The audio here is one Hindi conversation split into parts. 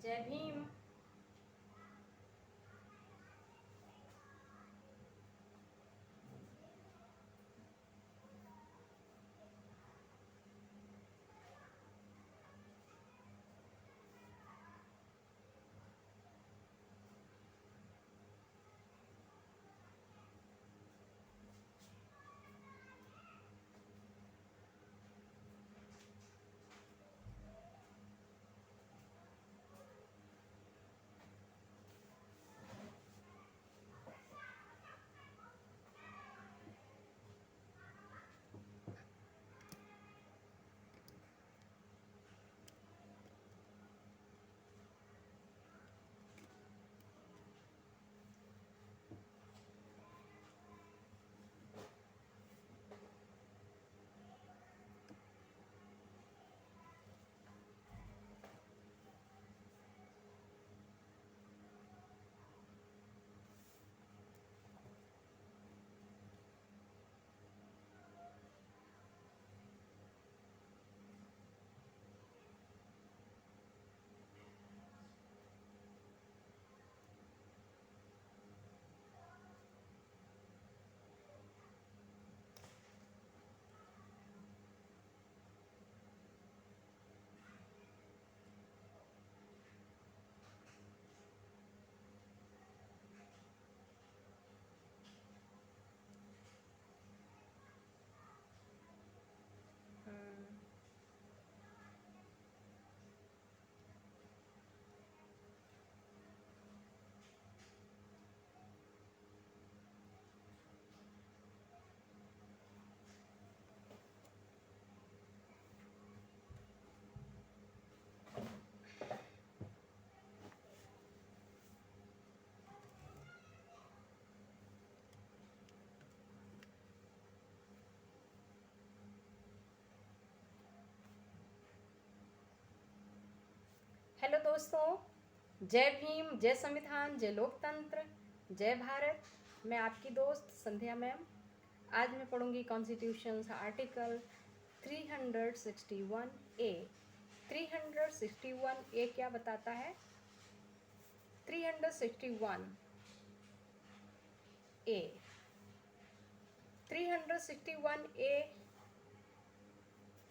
जय भीम। हेलो दोस्तों, जय भीम, जय संविधान, जय लोकतंत्र, जय भारत। मैं आपकी दोस्त संध्या मैम। आज मैं पढ़ूंगी कॉन्स्टिट्यूशन आर्टिकल 361 ए। 361 ए क्या बताता है? 361 ए 361 ए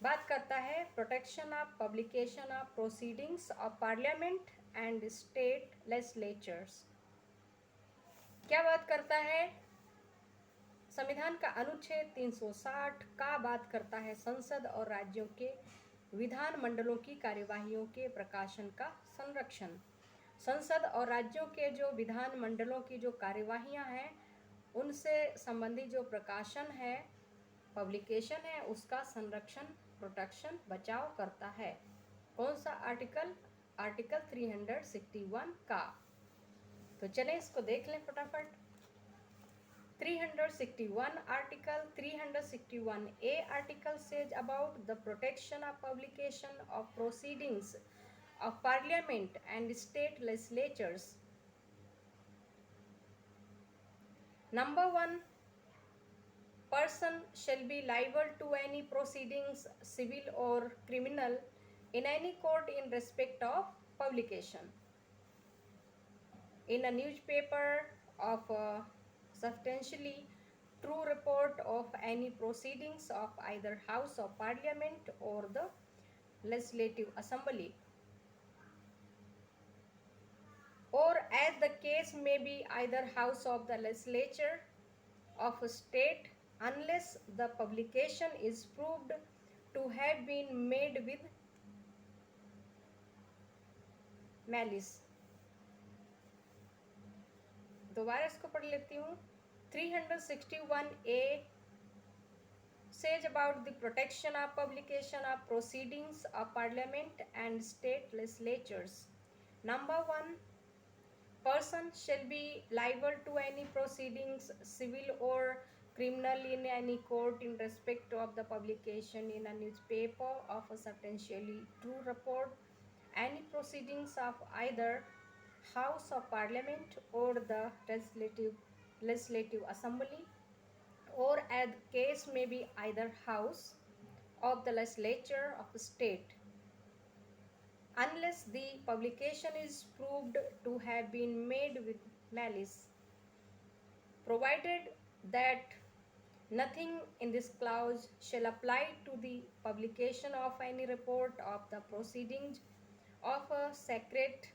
बात करता है protection of publication of proceedings of parliament and state legislatures. क्या बात करता है? संविधान का अनुच्छेद 360 का बात करता है संसद और राज्यों के विधान मंडलों की कार्यवाहियों के प्रकाशन का संरक्षण। संसद और राज्यों के जो विधान मंडलों की जो कार्यवाहियां हैं उनसे संबंधित जो प्रकाशन है, पब्लिकेशन है, उसका संरक्षण, प्रोटेक्शन, बचाव करता है। कौन सा आर्टिकल? आर्टिकल 361 का। तो चलें इसको देख लें फटाफट। 361 article 361a article says about the protection of publication of proceedings of parliament and state legislatures. Number 1, person shall be liable to any proceedings, civil or criminal, in any court in respect of publication in a newspaper of substantially true report of any proceedings of either House of Parliament or the Legislative Assembly, or as the case may be either House of the Legislature of a state, unless the publication is proved to have been made with malice. दोबारा इसको पढ़ लेती हूँ। 361A says about the protection of publication of proceedings of parliament and state legislatures. Number 1, person shall be liable to any proceedings, civil or criminal, in any court in respect of the publication in a newspaper of a substantially true report, any proceedings of either House of Parliament or the Legislative Assembly, or as the case may be either House of the Legislature of the state, unless the publication is proved to have been made with malice, provided that nothing in this clause shall apply to the publication of any report of the proceedings of a secret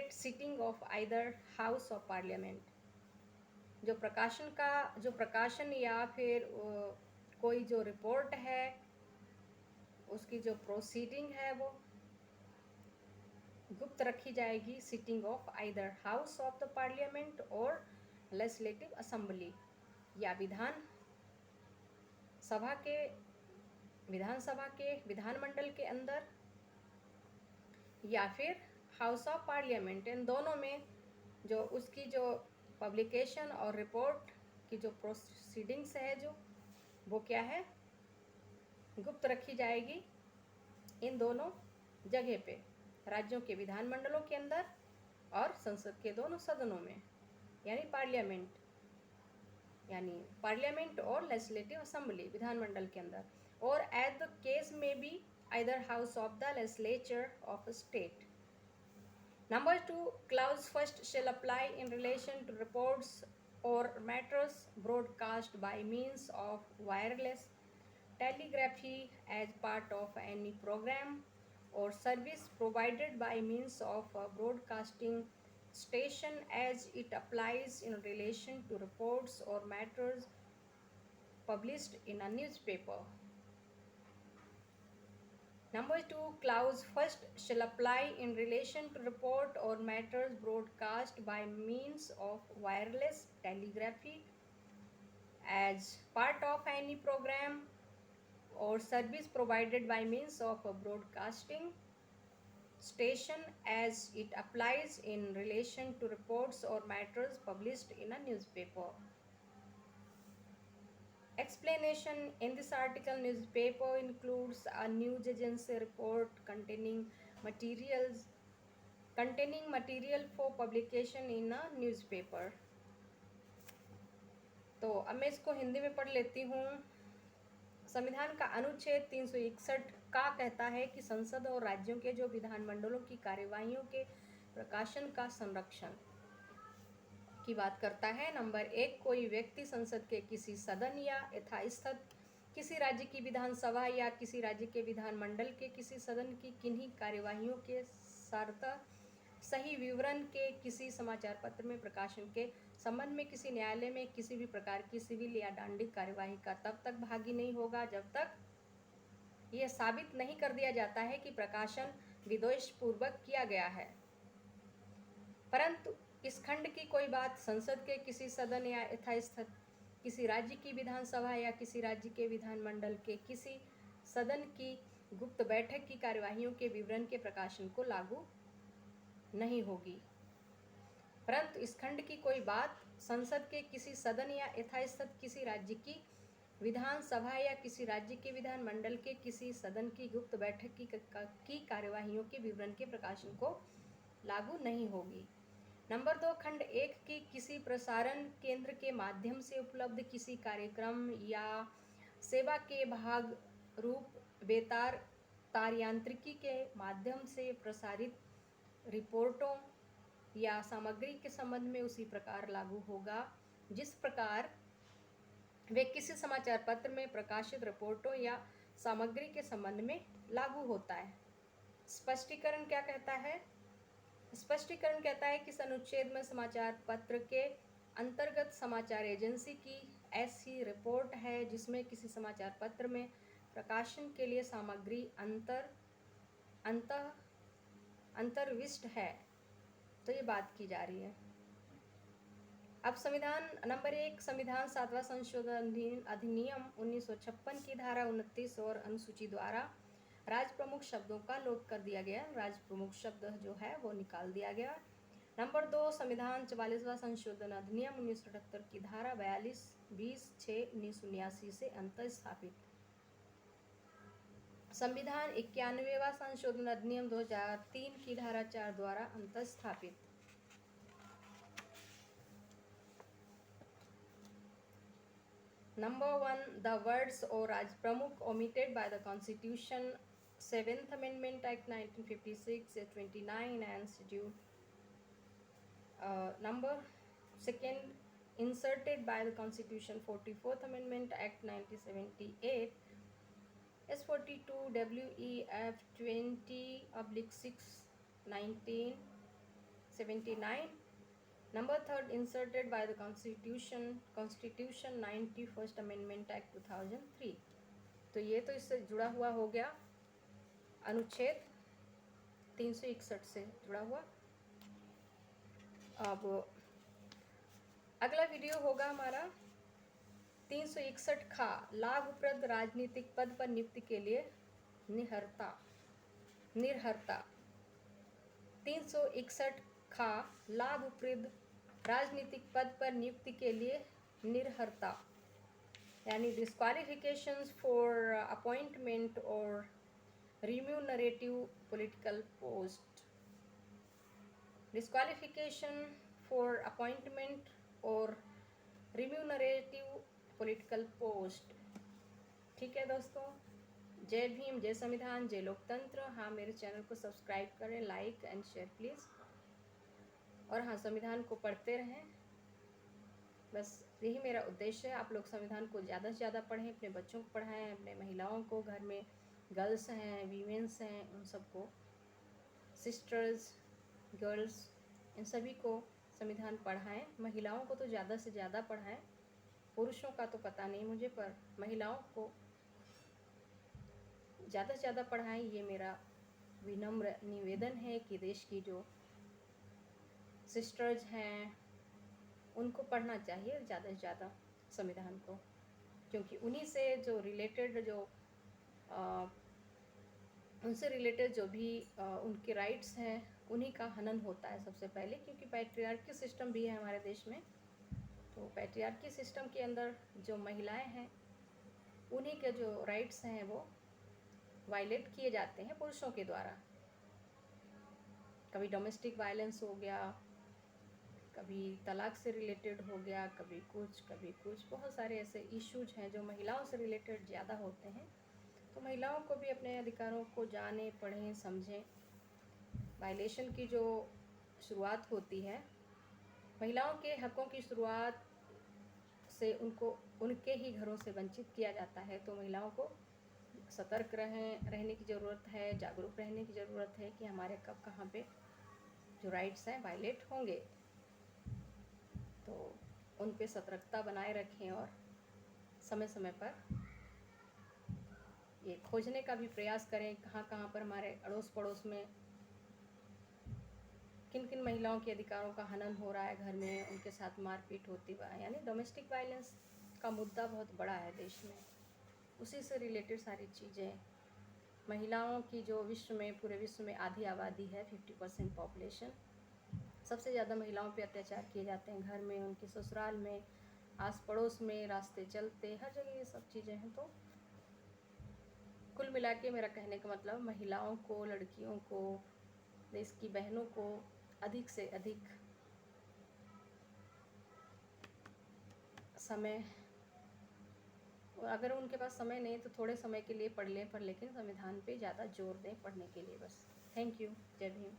sitting of either house of parliament। जो प्रकाशन या फिर कोई जो रिपोर्ट है उसकी जो प्रोसीडिंग है वो गुप्त रखी जाएगी sitting of either house of the parliament और लेजिस्लेटिव असेंबली, या विधानसभा के विधानमंडल के अंदर या फिर हाउस ऑफ पार्लियामेंट। इन दोनों में जो उसकी जो पब्लिकेशन और रिपोर्ट की जो प्रोसीडिंग्स है जो वो क्या है, गुप्त रखी जाएगी इन दोनों जगह पे, राज्यों के विधानमंडलों के अंदर और संसद के दोनों सदनों में, यानी पार्लियामेंट और लेजिस्लेटिव असेंबली विधानमंडल के अंदर, और एज द केस में be either house of the legislature of state. Number 2, clause first shall apply in relation to reports or matters broadcast by means of wireless telegraphy as part of any program or service provided by means of a broadcasting station as it applies in relation to reports or matters published in a newspaper। Number 2, clause first shall apply in relation to report or matters broadcast by means of wireless telegraphy as part of any program or service provided by means of a broadcasting station as it applies in relation to reports or matters published in a newspaper। Explanation: in this article, newspaper includes a news agency report containing material for publication in a newspaper। तो अब मैं इसको हिंदी में पढ़ लेती हूँ। संविधान का अनुच्छेद 361 का कहता है कि संसद और राज्यों के जो विधानमंडलों की कार्यवाहियों के प्रकाशन का संरक्षण की बात करता है। नंबर 1, कोई व्यक्ति संसद के किसी सदन या यथास्थित किसी राज्य की विधानसभा या किसी राज्य के विधानमंडल के किसी सदन की किन्हीं कार्यवाहियों के सारतः सही विवरण के किसी समाचार पत्र में प्रकाशन के संबंध में किसी न्यायालय में किसी भी प्रकार की सिविल या दंडिक कार्यवाही का तब तक भागी नहीं होगा जब तक यह साबित नहीं कर दिया जाता है कि प्रकाशन विद्वेष पूर्वक किया गया है। परंतु इस खंड की कोई बात संसद के किसी सदन या यथास्थित किसी राज्य की विधानसभा या किसी राज्य के विधानमंडल के किसी सदन की गुप्त बैठक की कार्यवाहियों के विवरण के प्रकाशन को लागू नहीं होगी। परंतु इस खंड की कोई बात संसद के किसी सदन या यथास्थित किसी राज्य की विधानसभा या किसी राज्य के विधानमंडल के किसी सदन की गुप्त बैठक की कार्यवाहियों के विवरण के प्रकाशन को लागू नहीं होगी। नंबर 2, खंड 1 की किसी प्रसारण केंद्र के माध्यम से उपलब्ध किसी कार्यक्रम या सेवा के भाग रूप बेतार तार यांत्रिकी के माध्यम से प्रसारित रिपोर्टों या सामग्री के संबंध में उसी प्रकार लागू होगा जिस प्रकार वे किसी समाचार पत्र में प्रकाशित रिपोर्टों या सामग्री के संबंध में लागू होता है। स्पष्टीकरण क्या कहता है? स्पष्टीकरण कहता है कि इस अनुच्छेद में समाचार पत्र के अंतर्गत समाचार एजेंसी की ऐसी रिपोर्ट है जिसमें किसी समाचार पत्र में प्रकाशन के लिए सामग्री अंतर्विष्ट है। तो ये बात की जा रही है। अब संविधान नंबर 1, संविधान 7वां संशोधन अधिनियम 1956 की धारा 29 और अनुसूची द्वारा राज प्रमुख शब्दों का लोप कर दिया गया। राज प्रमुख शब्द जो है वो निकाल दिया गया। नंबर 2, संविधान 44वां संशोधन अधिनियम 1978 की धारा 42, 20, 6, 1979 से अंतः स्थापित। संविधान 91वां संशोधन अधिनियम 2003 की धारा 4 द्वारा अंतः स्थापित। Number 1, the words or Raj Pramukh omitted by the Constitution 7th Amendment Act 1956, 29 and schedule number 2nd inserted by the Constitution, 44th Amendment Act 1978, S42 WEF 20/6 1979, number 3rd inserted by the Constitution 91st Amendment Act 2003। तो ये तो इससे जुड़ा हुआ हो गया, अनुच्छेद 361 से जुड़ा हुआ। अब अगला वीडियो होगा हमारा 361 खा, लाभप्रद राजनीतिक पद पर नियुक्ति के लिए निर्हरता। 361 खा, लाभप्रद राजनीतिक पद पर नियुक्ति के लिए निर्हरता, यानी डिस्क्वालिफिकेशंस फॉर अपॉइंटमेंट और remunerative political post, disqualification for appointment और remunerative political post। ठीक है दोस्तों, जय भीम, जय संविधान, जय लोकतंत्र। हाँ, मेरे चैनल को सब्सक्राइब करें, लाइक एंड शेयर प्लीज़। और हाँ, संविधान को पढ़ते रहें, बस यही मेरा उद्देश्य है। आप लोग संविधान को ज़्यादा से ज़्यादा पढ़ें, अपने बच्चों को पढ़ाएं, अपने महिलाओं को, घर में गर्ल्स हैं, वीमेंस हैं, उन सबको, सिस्टर्स, गर्ल्स, इन सभी को संविधान पढ़ाएं। महिलाओं को तो ज़्यादा से ज़्यादा पढ़ाएं, पुरुषों का तो पता नहीं मुझे, पर महिलाओं को ज़्यादा से ज़्यादा पढ़ाएं। ये मेरा विनम्र निवेदन है कि देश की जो सिस्टर्स हैं उनको पढ़ना चाहिए ज़्यादा से ज़्यादा संविधान को, क्योंकि उन्हीं से जो रिलेटेड उनसे रिलेटेड जो भी उनके राइट्स हैं उन्हीं का हनन होता है सबसे पहले, क्योंकि पैट्रियार्की सिस्टम भी है हमारे देश में। तो पैट्रियार्की सिस्टम के अंदर जो महिलाएं हैं उन्हीं के जो राइट्स हैं वो वायलेट किए जाते हैं पुरुषों के द्वारा। कभी डोमेस्टिक वायलेंस हो गया, कभी तलाक से रिलेटेड हो गया, कभी कुछ बहुत सारे ऐसे इश्यूज हैं जो महिलाओं से रिलेटेड ज़्यादा होते हैं। तो महिलाओं को भी अपने अधिकारों को जाने, पढ़ें, समझें। वायलेशन की जो शुरुआत होती है, महिलाओं के हकों की शुरुआत से उनको उनके ही घरों से वंचित किया जाता है। तो महिलाओं को सतर्क रहने की ज़रूरत है, जागरूक रहने की ज़रूरत है कि हमारे कब कहाँ पे जो राइट्स हैं वायलेट होंगे। तो उन पे सतर्कता बनाए रखें और समय समय पर ये खोजने का भी प्रयास करें कहाँ कहाँ पर हमारे अड़ोस पड़ोस में किन किन महिलाओं के अधिकारों का हनन हो रहा है, घर में उनके साथ मारपीट होती है। यानी डोमेस्टिक वायलेंस का मुद्दा बहुत बड़ा है देश में, उसी से रिलेटेड सारी चीज़ें। महिलाओं की जो पूरे विश्व में आधी आबादी है, 50% पॉपुलेशन, सबसे ज़्यादा महिलाओं पे अत्याचार किए जाते हैं, घर में, उनके ससुराल में, आस पड़ोस में, रास्ते चलते, हर जगह ये सब चीज़ें हैं। तो कुल मिला के मेरा कहने का मतलब, महिलाओं को, लड़कियों को, देश की बहनों को अधिक से अधिक समय, अगर उनके पास समय नहीं तो थोड़े समय के लिए पढ़ लें, पर लेकिन संविधान पे ज़्यादा जोर दें पढ़ने के लिए। बस। Thank you. जय भीम।